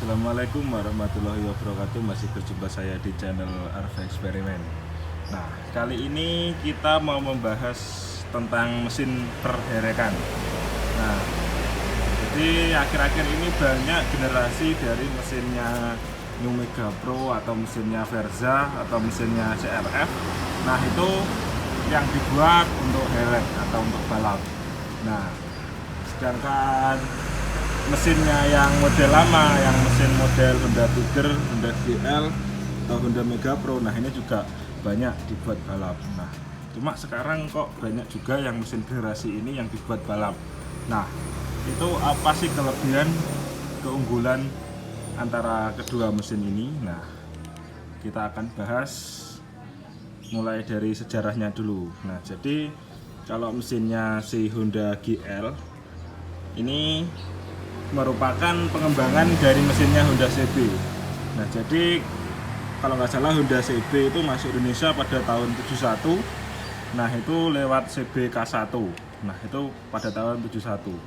Assalamualaikum warahmatullahi wabarakatuh. Masih berjumpa saya di channel Arfa Eksperimen. Nah, kali ini kita mau membahas tentang mesin perherekan. Nah, jadi akhir-akhir ini banyak generasi dari mesinnya New Mega Pro atau mesinnya Verza atau mesinnya CRF. Nah, itu yang dibuat untuk heret atau untuk balap. Nah, sedangkan mesinnya yang model lama, yang mesin model Honda Tiger, Honda GL atau Honda Mega Pro, nah ini juga banyak dibuat balap. Nah, cuma sekarang kok banyak juga yang mesin generasi ini yang dibuat balap. Nah, itu apa sih kelebihan, keunggulan antara kedua mesin ini? Nah, kita akan bahas mulai dari sejarahnya dulu. Nah, jadi kalau mesinnya si Honda GL ini merupakan pengembangan dari mesinnya Honda CB. Nah, jadi kalau nggak salah Honda CB itu masuk Indonesia pada tahun 71. Nah, itu lewat CB K1. Nah, itu pada tahun 71.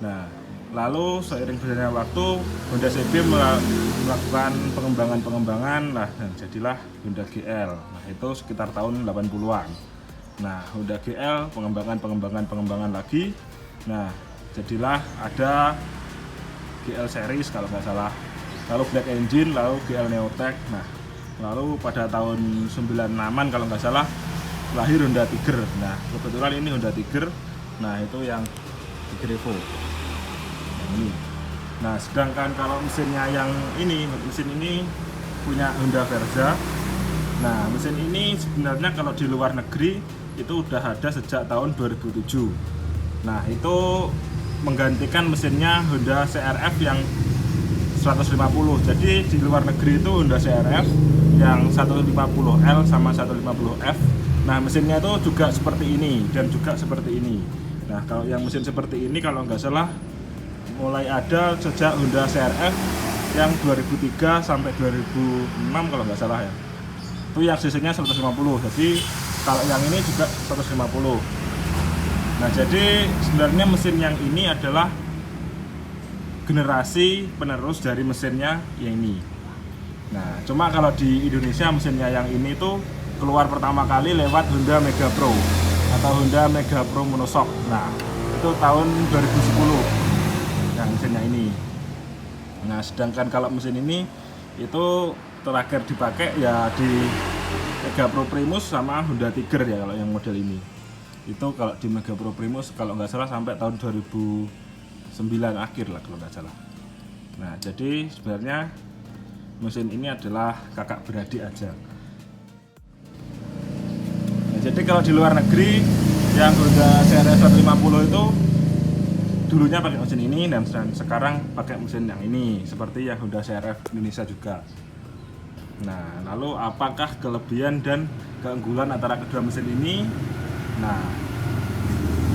Nah, lalu seiring berjalannya waktu Honda CB melakukan pengembangan-pengembangan. Nah, dan jadilah Honda GL. Nah, itu sekitar tahun 80-an. Nah, Honda GL pengembangan lagi. Nah, jadilah ada GL series kalau nggak salah, lalu Black Engine, lalu GL Neotech. Nah, lalu pada tahun 96-an kalau nggak salah lahir Honda Tiger. Nah, kebetulan ini Honda Tiger. Nah, itu yang Tiger Evo yang ini. Nah, sedangkan kalau mesinnya yang ini, mesin ini punya Honda Verza. Nah, mesin ini sebenarnya kalau di luar negeri itu udah ada sejak tahun 2007. Nah, itu menggantikan mesinnya Honda CRF yang 150. Jadi di luar negeri itu Honda CRF yang 150L sama 150F. Nah, mesinnya itu juga seperti ini dan juga seperti ini. Nah, kalau yang mesin seperti ini kalau nggak salah mulai ada sejak Honda CRF yang 2003 sampai 2006 kalau nggak salah ya. Itu yang cc-nya 150. Jadi kalau yang ini juga 150. Nah, jadi sebenarnya mesin yang ini adalah generasi penerus dari mesinnya yang ini. Nah, cuma kalau di Indonesia mesinnya yang ini tuh keluar pertama kali lewat Honda Mega Pro atau Honda Mega Pro Monoshock. Nah, itu tahun 2010 yang mesinnya ini. Nah, sedangkan kalau mesin ini itu terakhir dipakai ya di Mega Pro Primus sama Honda Tiger ya kalau yang model ini. Itu kalau di Mega Pro Primus kalau nggak salah sampai tahun 2009 akhir lah kalau nggak salah. Nah, jadi sebenarnya mesin ini adalah kakak beradik aja. Nah, jadi kalau di luar negeri yang Honda CRF 150 itu dulunya pakai mesin ini dan sekarang pakai mesin yang ini seperti yang Honda CRF Indonesia juga. Nah, lalu apakah kelebihan dan keunggulan antara kedua mesin ini? Nah,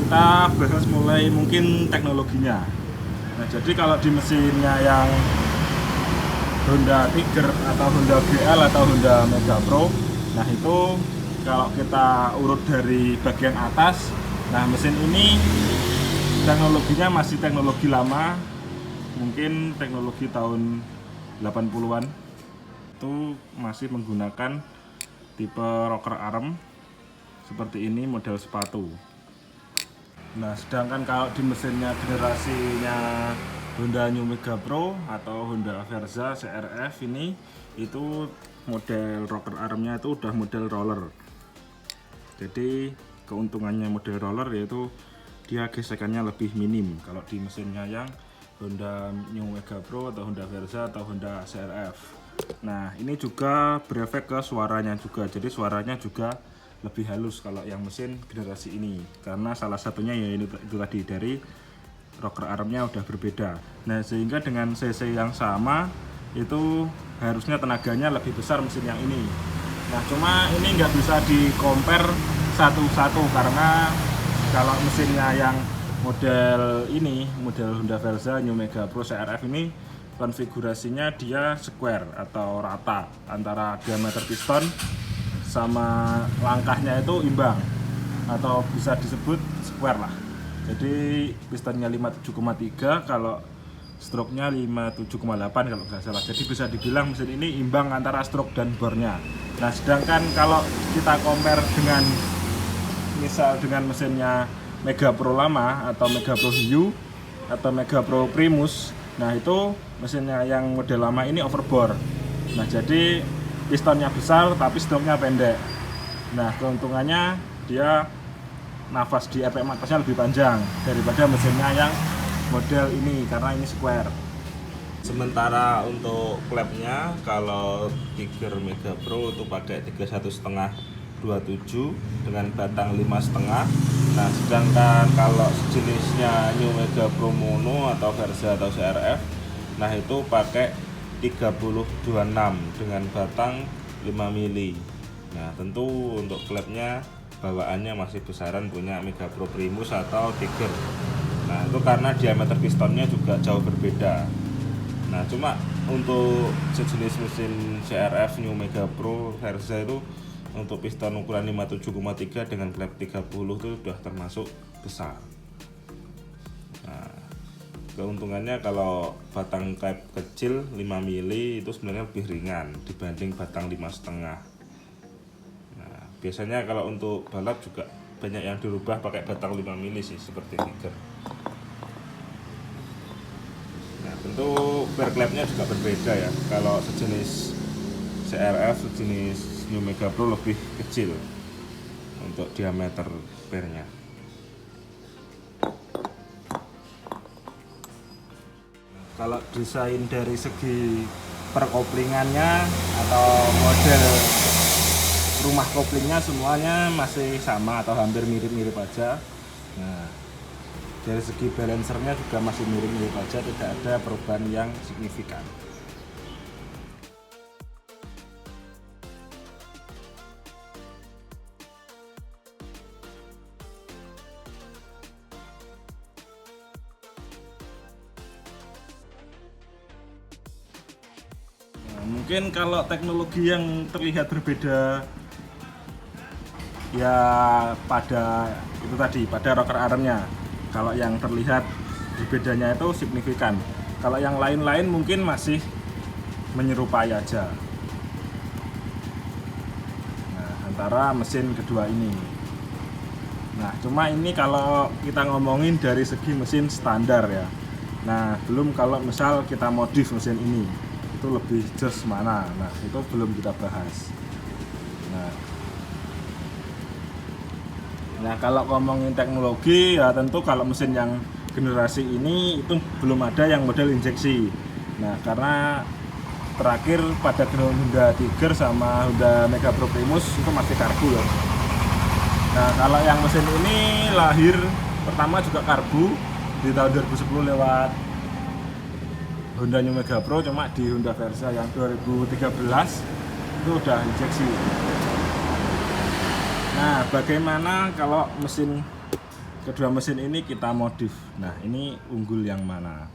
kita bahas mulai mungkin teknologinya. Nah, jadi kalau di mesinnya yang Honda Tiger atau Honda GL atau Honda Mega Pro, nah itu kalau kita urut dari bagian atas, nah mesin ini teknologinya masih teknologi lama, mungkin teknologi tahun 80-an. Itu masih menggunakan tipe rocker arm seperti ini model sepatu. Nah, sedangkan kalau di mesinnya generasinya Honda New Mega Pro atau Honda Verza CRF ini itu model rocker armnya itu udah model roller. Jadi keuntungannya model roller yaitu dia gesekannya lebih minim kalau di mesinnya yang Honda New Mega Pro atau Honda Verza atau Honda CRF. Nah, ini juga berefek ke suaranya juga. Jadi suaranya juga lebih halus kalau yang mesin generasi ini karena salah satunya ya itu tadi dari rocker armnya udah berbeda. Nah, sehingga dengan cc yang sama itu harusnya tenaganya lebih besar mesin yang ini. Nah, cuma ini nggak bisa di compare satu-satu karena kalau mesinnya yang model ini, model Honda Verza New Mega Pro CRF ini konfigurasinya dia square atau rata antara diameter piston sama langkahnya itu imbang atau bisa disebut square lah. Jadi pistonnya 57,3, kalau stroke-nya 57,8 kalau nggak salah. Jadi bisa dibilang mesin ini imbang antara stroke dan bornya. Nah, sedangkan kalau kita compare dengan misal dengan mesinnya Mega Pro lama atau Mega Pro Hiu atau Mega Pro Primus, nah itu mesinnya yang model lama ini overbore. Nah, jadi pistonnya besar tapi stroke-nya pendek. Nah, keuntungannya dia nafas di RPM atasnya lebih panjang daripada mesinnya yang model ini karena ini square. Sementara untuk klepnya kalau Tiger Mega Pro itu pakai 31,5 27 dengan batang 5,5. Nah, sedangkan kalau sejenisnya New Mega Pro Mono atau Versa atau CRF, nah itu pakai 3026 dengan batang 5 mili. Nah, tentu untuk klepnya bawaannya masih besaran punya Mega Pro Primus atau Tiger. Nah, itu karena diameter pistonnya juga jauh berbeda. Nah, cuma untuk sejenis mesin CRF New Mega Pro Versa itu untuk piston ukuran 57,3 dengan klep 30 itu sudah termasuk besar. Nah, keuntungannya kalau batang klep kecil 5 mili itu sebenarnya lebih ringan dibanding batang 5,5. Nah, biasanya kalau untuk balap juga banyak yang dirubah pakai batang 5 mili sih seperti Tiger. Nah, tentu per klepnya juga berbeda ya. Kalau sejenis CRF, sejenis New Mega Pro lebih kecil untuk diameter pernya. Kalau desain dari segi perkoplingannya atau model rumah koplingnya semuanya masih sama atau hampir mirip-mirip aja. Nah, dari segi balancernya juga masih mirip-mirip aja, tidak ada perubahan yang signifikan. Nah, mungkin kalau teknologi yang terlihat berbeda ya pada itu tadi, pada rocker armnya. Kalau yang terlihat berbedanya itu signifikan. Kalau yang lain-lain mungkin masih menyerupai aja. Nah, antara mesin kedua ini. Nah, cuma ini kalau kita ngomongin dari segi mesin standar ya. Nah, belum kalau misal kita modif mesin ini, itu lebih jos mana. Nah, itu belum kita bahas. Nah, kalau ngomongin teknologi ya tentu kalau mesin yang generasi ini itu belum ada yang model injeksi. Nah, karena terakhir pada Honda Tiger sama Honda Mega Pro Primus itu masih karbu ya. Nah, kalau yang mesin ini lahir pertama juga karbu di tahun 2010 lewat Honda New Mega Pro, cuma di Honda Versa yang 2013 itu udah injeksi. Nah, bagaimana kalau kedua mesin ini kita modif? Nah, ini unggul yang mana?